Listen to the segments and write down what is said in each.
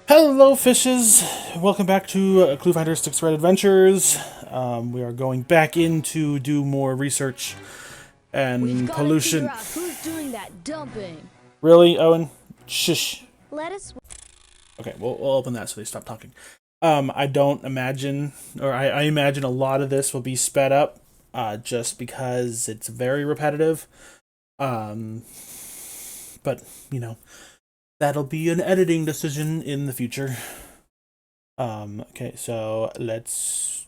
Hello, fishes! Welcome back to Cluefinders 6 Red Adventures. We are going back in to do more research and pollution. Figure out who's doing that dumping. Really, Owen? Shush. Let us. Okay, we'll open that so they stop talking. I don't imagine, or I imagine a lot of this will be sped up, just because it's very repetitive. But, you know, that'll be an editing decision in the future. Okay, so let's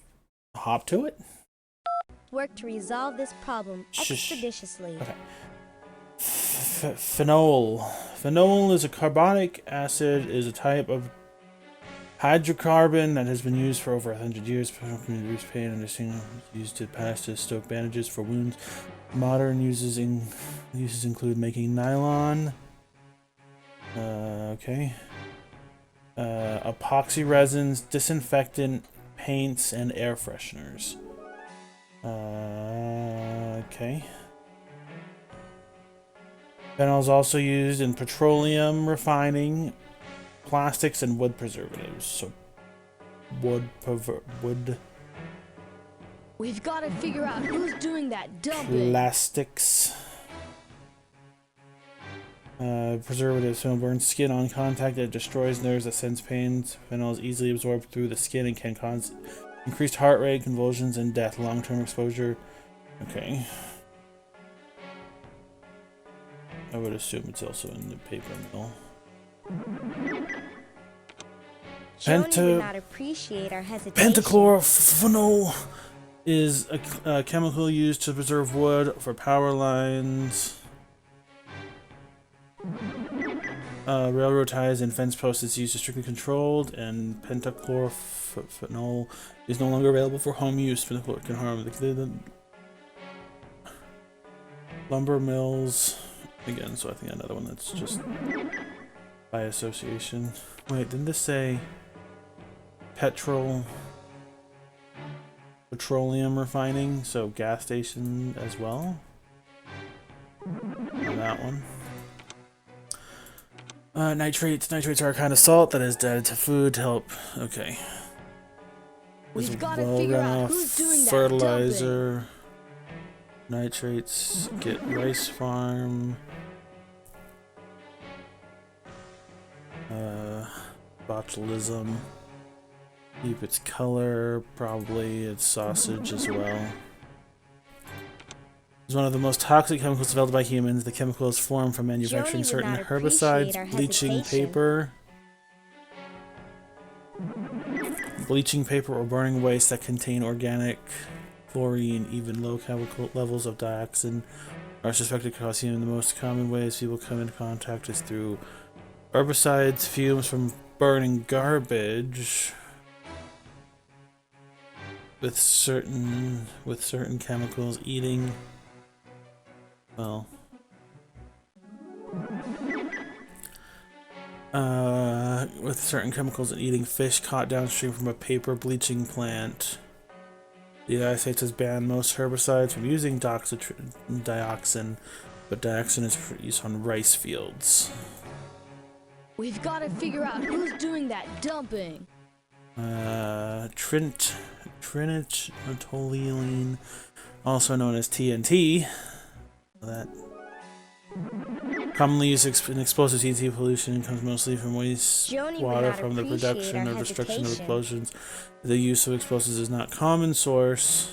hop to it. Work to resolve this problem expeditiously. Okay. Phenol. Phenol is a carbonic acid, is a type of hydrocarbon that has been used for over 100 years. Reduce pain and used to pass to stoke bandages for wounds. Modern uses include making nylon. Okay. Epoxy resins, disinfectant, paints, and air fresheners. Okay. Phenol is also used in petroleum refining, plastics, and wood preservatives. So, wood. We've got to figure out who's doing that dumping. Plastics. Preservatives. Phenol burns skin on contact. It destroys nerves that sense pain. Phenol is easily absorbed through the skin and can cause increased heart rate, convulsions, and death. Long-term exposure. Okay. I would assume it's also in the paper mill. Joni would not appreciate our hesitation. Pentachlorophenol is a chemical used to preserve wood for power lines. Railroad ties and fence posts is used to strictly controlled, and pentachlorophenol is no longer available for home use. Pentachlorophenol can harm the lumber mills. Again, so I think another one that's just by association. Wait, didn't this say petroleum refining? So gas station as well? On that one. Nitrates. Nitrates are a kind of salt that is added to food to help. Okay. We've got to figure out who's doing that fertilizer. Nitrates. Get rice farm. Botulism. Keep its color. Probably its sausage as well. Is one of the most toxic chemicals developed by humans. The chemical is formed from manufacturing certain herbicides, bleaching paper, or burning waste that contain organic chlorine. Even low chemical levels of dioxin are suspected to cause human. The most common ways people come into contact is through herbicides, fumes from burning garbage, with certain chemicals, eating. Well, with certain chemicals and eating fish caught downstream from a paper bleaching plant. The United States has banned most herbicides from using dioxin, but dioxin is used on rice fields. We've got to figure out who's doing that dumping. Trinitolene, also known as TNT. That commonly used in explosive TNT pollution comes mostly from wastewater from the production or destruction of explosions. The use of explosives is not common source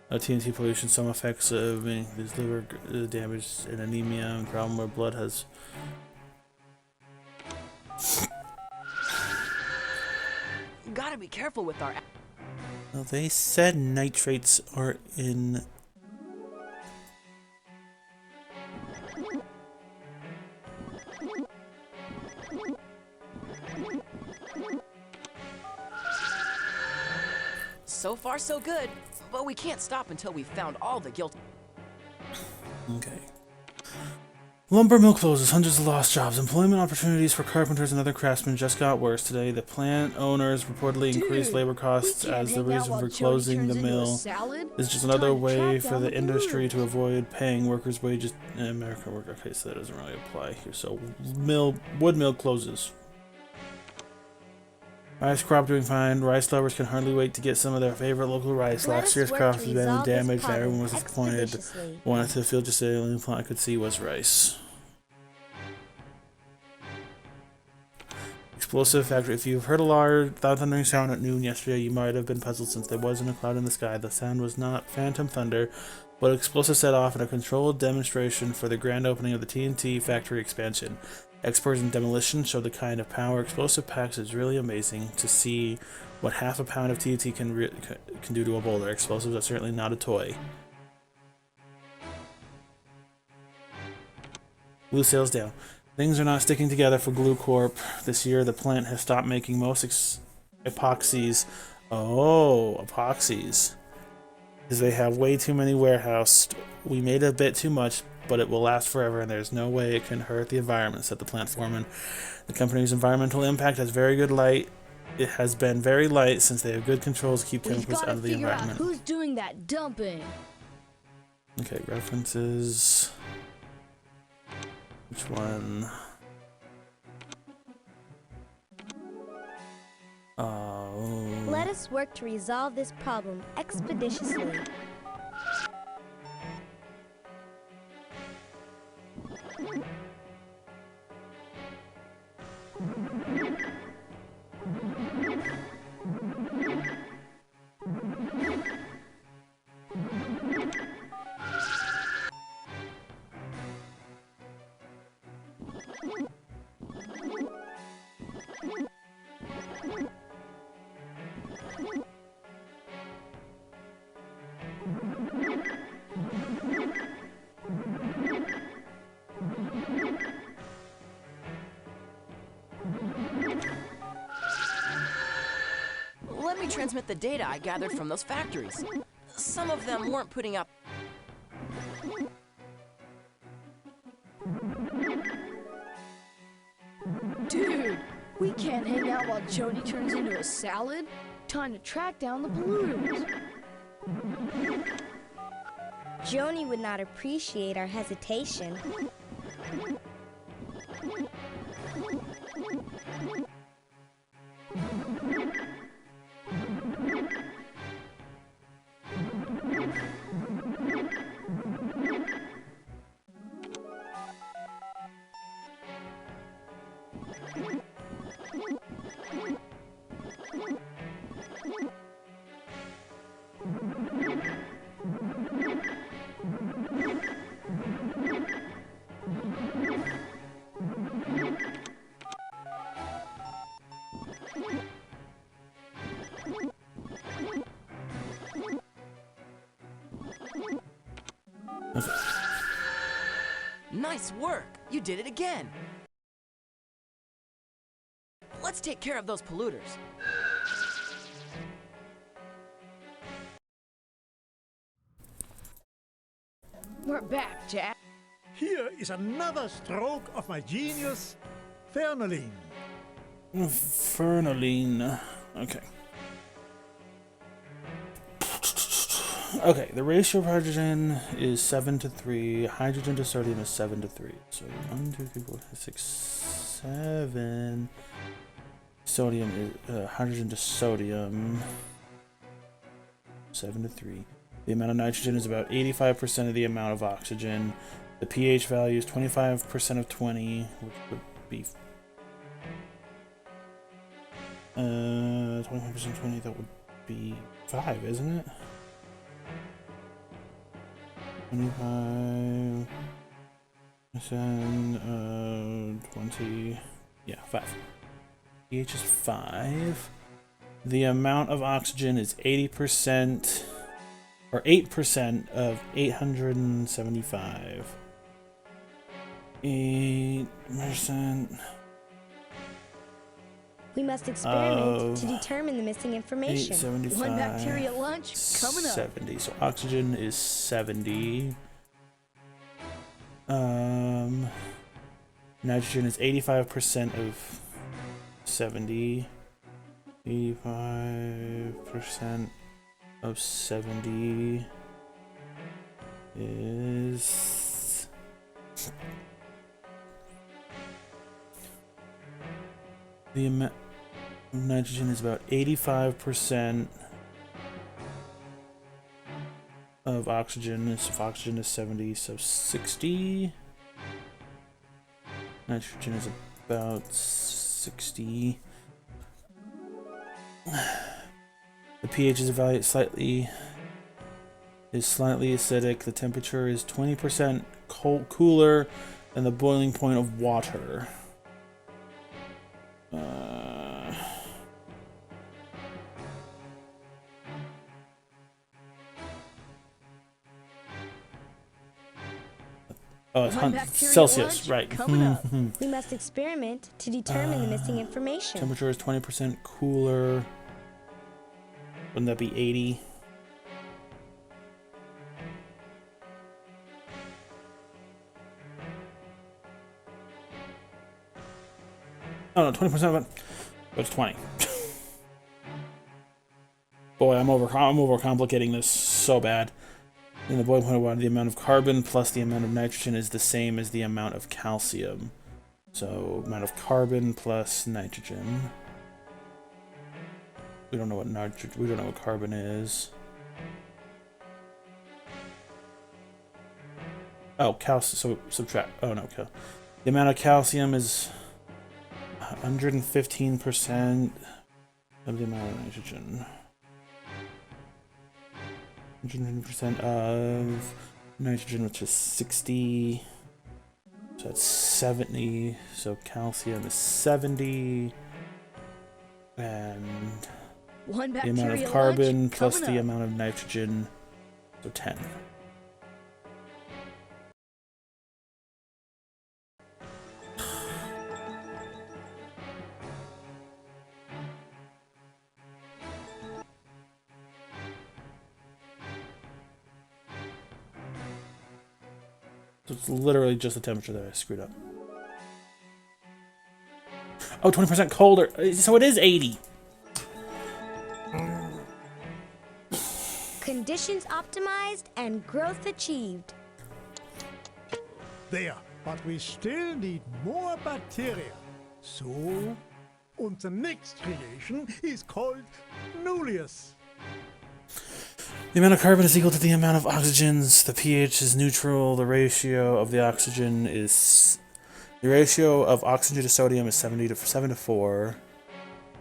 of TNT pollution. Some effects of liver damage and anemia and problem where blood has. Gotta be careful with our. Well, they said nitrates are in. So far, so good. But we can't stop until we've found all the guilty. Okay. Lumber mill closes. Hundreds of lost jobs. Employment opportunities for carpenters and other craftsmen just got worse today. The plant owners reportedly increased labor costs as the reason for closing the mill. Is just another way for the industry to avoid paying workers' wages in American work. Okay, so that doesn't really apply here. So wood mill closes. Rice crop doing fine. Rice lovers can hardly wait to get some of their favorite local rice. Let Last us year's work crop to has been resolve this damaged and problem everyone was disappointed. expeditiously. Wanted to feel just the only plant I could see was rice. Explosive factory. If you've heard a loud thundering sound at noon yesterday, you might have been puzzled since there wasn't a cloud in the sky. The sound was not phantom thunder, but explosive set off in a controlled demonstration for the grand opening of the TNT factory expansion. Experts in demolition showed the kind of power explosive packs is really amazing to see what half a pound of TNT can do to a boulder. Explosives are certainly not a toy. Glue sales down. Things are not sticking together for Glue Corp. This year, the plant has stopped making most epoxies. Oh, epoxies. Because they have way too many warehoused. We made a bit too much, but it will last forever, and there's no way it can hurt the environment, said the plant foreman. The company's environmental impact has very good light. It has been very light since they have good controls to keep We've chemicals got out to of the figure out environment. who's doing that dumping. Okay, references. Which one? Oh. Let us work to resolve this problem expeditiously. Let me transmit the data I gathered from those factories. Some of them weren't putting up... Dude, we can't hang out while Jody turns into a salad. Time to track down the polluters. Joni would not appreciate our hesitation. Nice work! You did it again! Let's take care of those polluters. We're back, Jack. Here is another stroke of my genius, Fernoline. Fernoline. Okay. Okay, the ratio of hydrogen is 7 to 3. Hydrogen to sodium is 7 to 3. So 1, 2, 3, 4, 5, 6, 7. Sodium is hydrogen to sodium. 7 to 3. The amount of nitrogen is about 85% of the amount of oxygen. The pH value is 25% of 20, which would be 25% 20. That would be 5, isn't it? 25%, 20, yeah, 5. pH is 5. The amount of oxygen is 80%, or 8% of 875. 8%. We must experiment to determine the missing information. 875. One bacteria lunch coming up. 70. So oxygen is 70. Nitrogen is 85% of 70. 85% of 70 is the amount. Nitrogen is about 85% of oxygen. If oxygen is 70, so 60. Nitrogen is about 60. The pH is slightly acidic. The temperature is 20% cooler than the boiling point of water. Oh, it's One bacteria Celsius, lunch right. coming up. We must experiment to determine the missing information. Temperature is 20% cooler. Wouldn't that be 80? Oh no, 20% of it. But it's 20. Boy, I'm overcomplicating this so bad. In the boiling point of water, the amount of carbon plus the amount of nitrogen is the same as the amount of calcium. So, amount of carbon plus nitrogen. We don't know what carbon is. Oh, calcium. So subtract. Oh no, the amount of calcium is 115% of the amount of nitrogen. 150% of nitrogen, which is 60. So that's 70. So calcium is 70. And One the bacteria amount of carbon lunch plus coming the up. amount of nitrogen, so 10. So it's literally just the temperature that I screwed up. Oh, 20% colder. So it is 80. Conditions optimized and growth achieved. There, but we still need more bacteria. So, unser next creation is called Nullius. The amount of carbon is equal to the amount of oxygens. The pH is neutral. The ratio of oxygen to sodium is 7 to 4.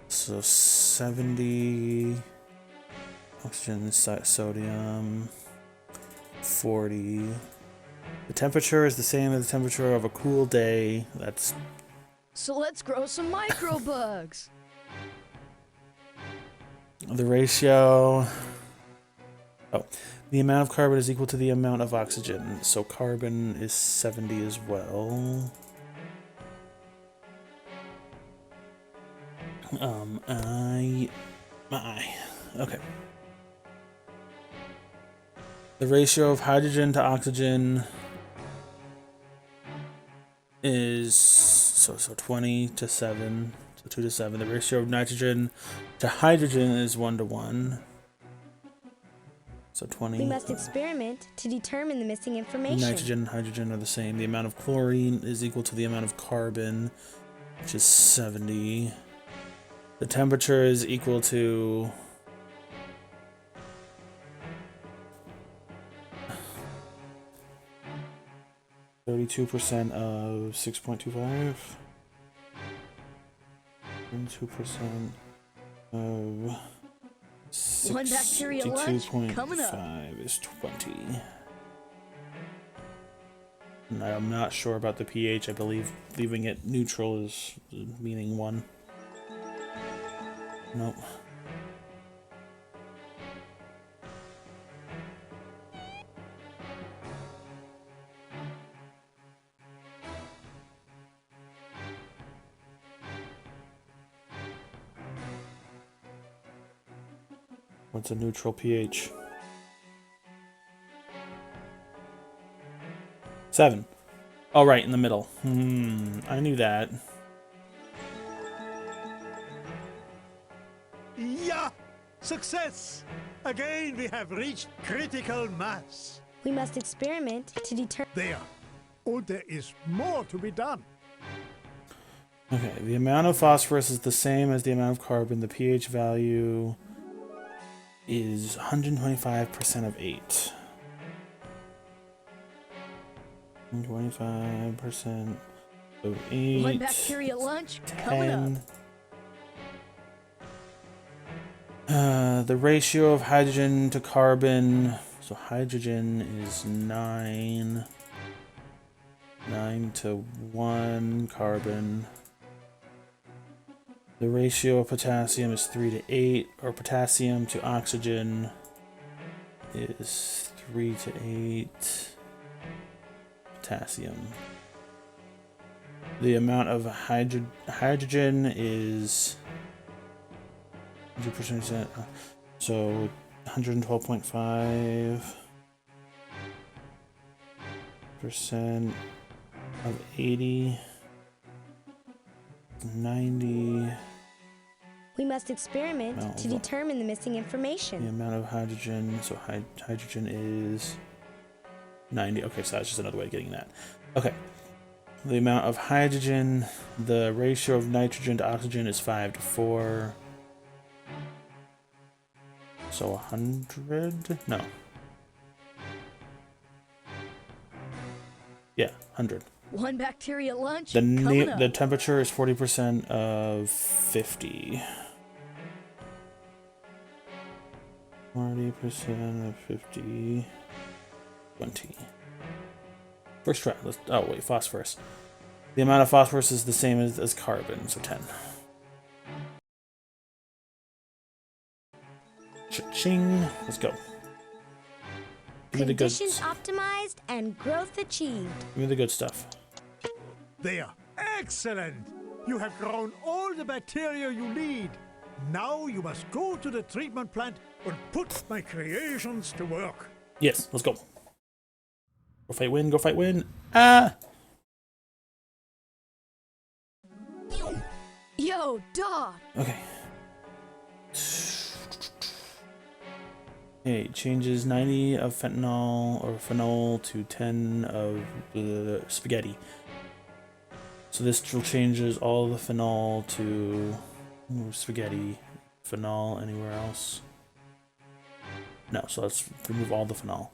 So 70 oxygen, sodium, 40. The temperature is the same as the temperature of a cool day. That's So let's grow some microbugs. the ratio. Oh, the amount of carbon is equal to the amount of oxygen. So carbon is 70 as well. Okay. The ratio of hydrogen to oxygen is so 20 to 7, so 2 to 7. The ratio of nitrogen to hydrogen is 1 to 1. So 20. We must experiment to determine the missing information. Nitrogen and hydrogen are the same. The amount of chlorine is equal to the amount of carbon, which is 70. The temperature is equal to 32% of 6.25. 32% of One bacteria lunch coming up. 62.5 is 20. And I'm not sure about the pH. I believe leaving it neutral is meaning 1. Nope. What's a neutral pH? 7. Oh, right, in the middle. I knew that. Yeah! Success! Again, we have reached critical mass. We must experiment to determine. There. And there is more to be done. Okay, the amount of phosphorus is the same as the amount of carbon. The pH value is 125% of 8. 25% of 8. One bacteria lunch coming up. 10. The ratio of hydrogen to carbon. So hydrogen is 9. 9 to 1 carbon. The ratio of potassium is 3 to 8, or potassium to oxygen is 3 to 8. Potassium. The amount of hydrogen is 100%, so 112.5% of 80, 90. We must experiment No, to what? determine the missing The information. amount of hydrogen, so hydrogen is 90. Okay, so that's just another way of getting that. Okay. The amount of hydrogen, the ratio of nitrogen to oxygen is 5 to 4. So 100? No. Yeah, 100. One bacteria lunch The coming up. the temperature is 40% of 50. 40% of 50. 20. First try. Oh wait, phosphorus. The amount of phosphorus is the same as carbon, so 10. Cha-ching. Let's go. Give me the good. Conditions optimized and growth achieved. Give me the good stuff. There. Excellent. You have grown all the bacteria you need. Now you must go to the treatment plant and put my creations to work. Yes, let's go. Go fight, win. Go fight, win. Ah. Yo, Doc. Okay. Okay, changes 90 of fentanyl or phenol to 10 of spaghetti. So this still changes all the phenol to spaghetti. Phenol anywhere else? No, so let's remove all the phenol.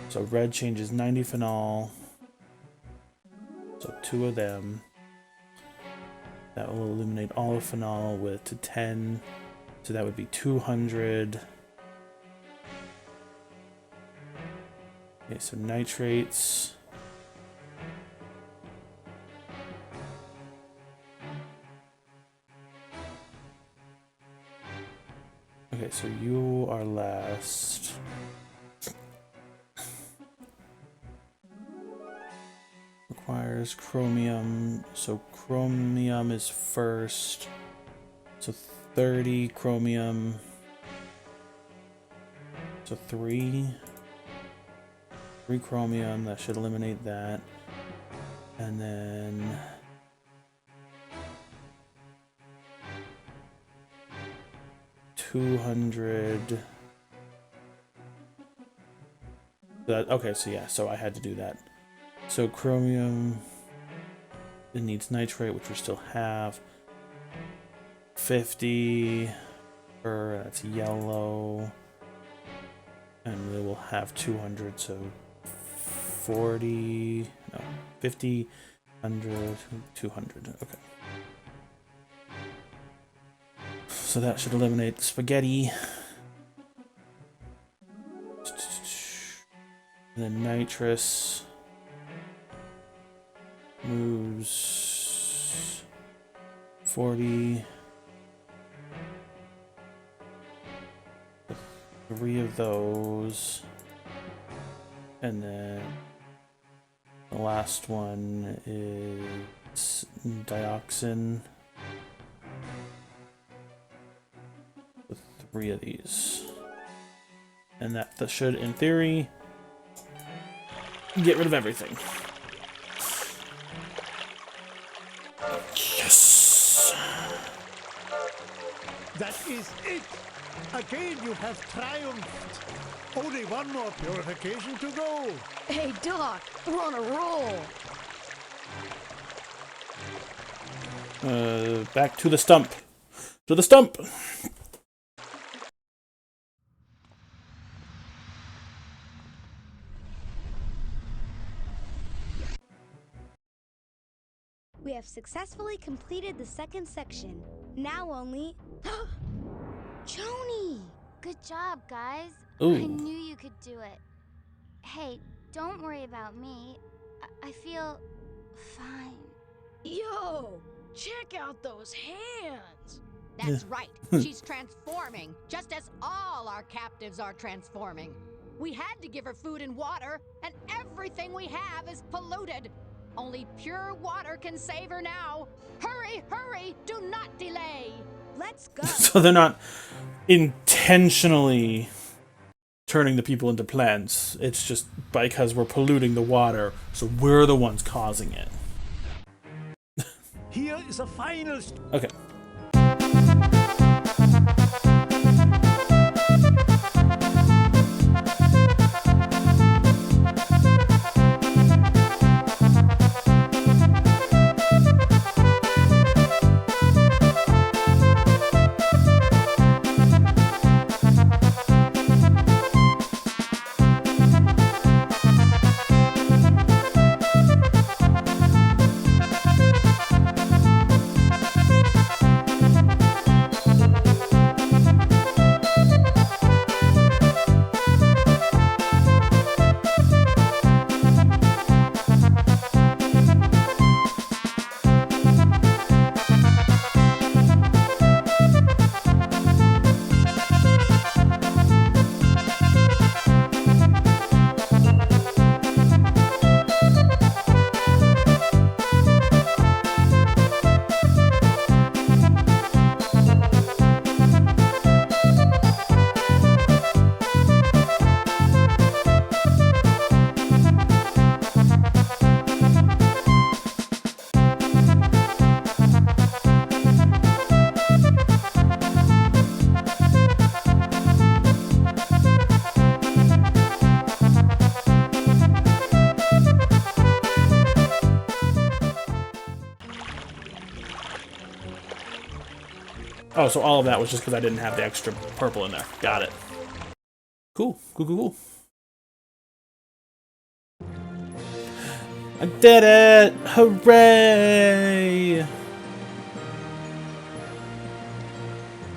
So red changes 90 phenol. So 2 of them. That will eliminate all of phenol with to 10. So that would be 200. Okay, so nitrates. Okay, so you are last. Requires chromium. So chromium is first. So 30 chromium. So 3 chromium, that should eliminate that. And then $200. Okay, so yeah, so I had to do that. So chromium, it needs nitrate, which we still have. 50, that's yellow. And we will have 200, so 40, no, 50, 100, 200, okay. So that should eliminate the spaghetti. The nitrous moves 40. 3 of those. And then the last one is dioxin. 3 of these. And that should, in theory, get rid of everything. Yes! That is it. Again, you have triumphed. Only one more purification to go. Hey, Doc, we're on a roll. Back to the stump. To the stump! We have successfully completed the second section. Now only... Joni! Good job, guys. Ooh. I knew you could do it. Hey, don't worry about me. I feel fine. Yo, check out those hands. That's right. She's transforming, just as all our captives are transforming. We had to give her food and water, and everything we have is polluted. Only pure water can save her now. Hurry, hurry, do not delay. Let's go. So they're not intentionally turning the people into plants. It's just because we're polluting the water, so we're the ones causing it. Here is a final... Okay. Oh, so all of that was just because I didn't have the extra purple in there. Got it. Cool. Cool, cool, cool. I did it! Hooray!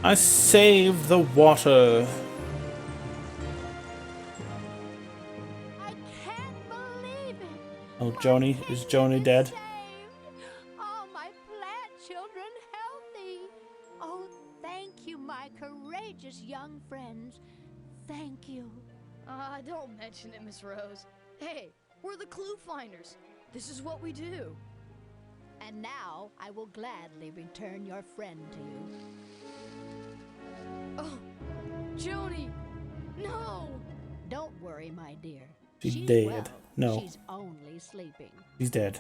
I saved the water. I can't believe it. Oh, Joni? Is Joni dead? Saved. All my plant children healthy. Oh, thank you, my courageous young friends. Thank you. Don't mention it, Miss Rose. Hey, we're the Cluefinders. This is what we do. And now I will gladly return your friend to you. Oh, Joni, no! Don't worry, my dear. She's She's dead. well. No. She's only sleeping. She's dead.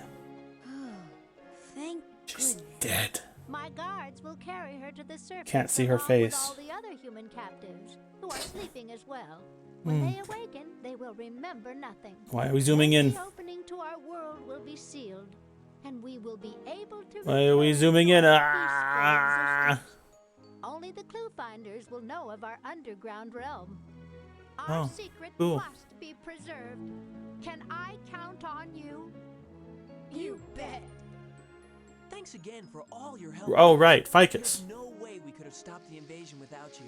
Thank She's goodness. dead. My guards will carry her to the surface. Can't see her along face. With all the other human captives who are sleeping as well. When they awaken, they will remember nothing. Why are we zooming in? The opening to our world will be sealed, and we will be able to. Why are we return zooming to in? our Ah! peaceful existence. Only the Cluefinders will know of our underground realm. Our Oh, secret cool. must be preserved. Can I count on you? You bet. Thanks again for all your help. Oh, right. There's Ficus. no way we could have stopped the invasion without you.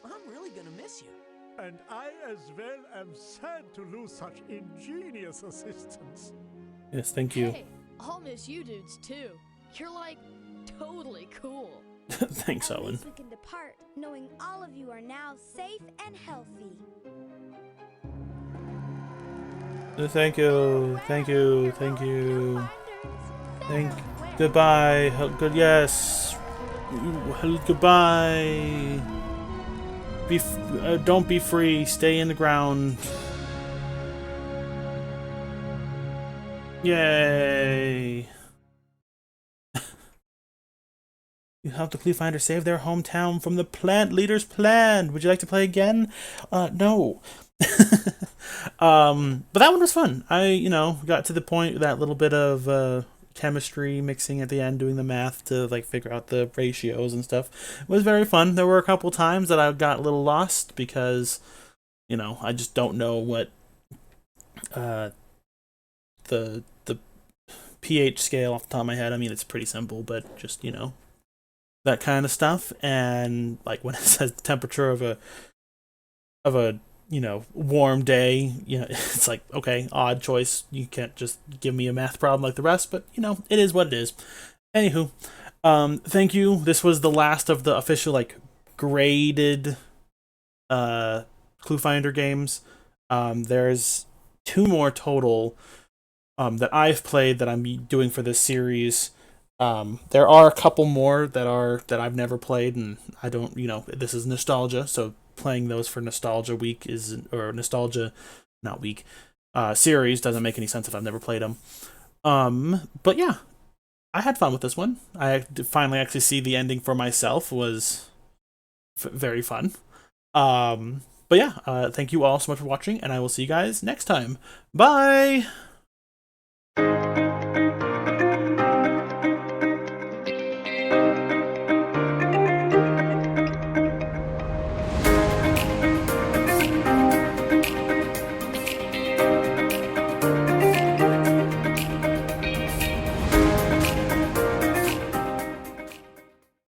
I'm really gonna miss you. And I as well am sad to lose such ingenious assistants. Yes, thank you. Hey, I'll miss you dudes too. You're like totally cool. Thanks, At Owen. least we can depart, knowing all of you are now safe and healthy. Thank you. Thank you. Thank you. Thank. Goodbye. Good. Yes. Goodbye. Don't be free. Stay in the ground. Yay. You helped the Cluefinder save their hometown from the plant leader's plan. Would you like to play again? No. But that one was fun. I, got to the point, that little bit of chemistry mixing at the end, doing the math to like figure out the ratios and stuff. It was very fun. There were a couple times that I got a little lost because, you know, I just don't know what the pH scale off the top of my head. I mean, it's pretty simple, but just, you know, that kind of stuff. And like when it says the temperature of a you know, warm day, you know, it's like, okay, odd choice. You can't just give me a math problem like the rest, but you know, it is what it is. Anywho, thank you. This was the last of the official like graded Cluefinder games. There's 2 more total that I've played that I'm doing for this series. There are a couple more that I've never played, and I don't, you know, this is nostalgia, so playing those for nostalgia week or nostalgia, not week, series doesn't make any sense if I've never played them. But yeah, I had fun with this one. I finally actually see the ending for myself was very fun. But yeah, thank you all so much for watching, and I will see you guys next time. Bye!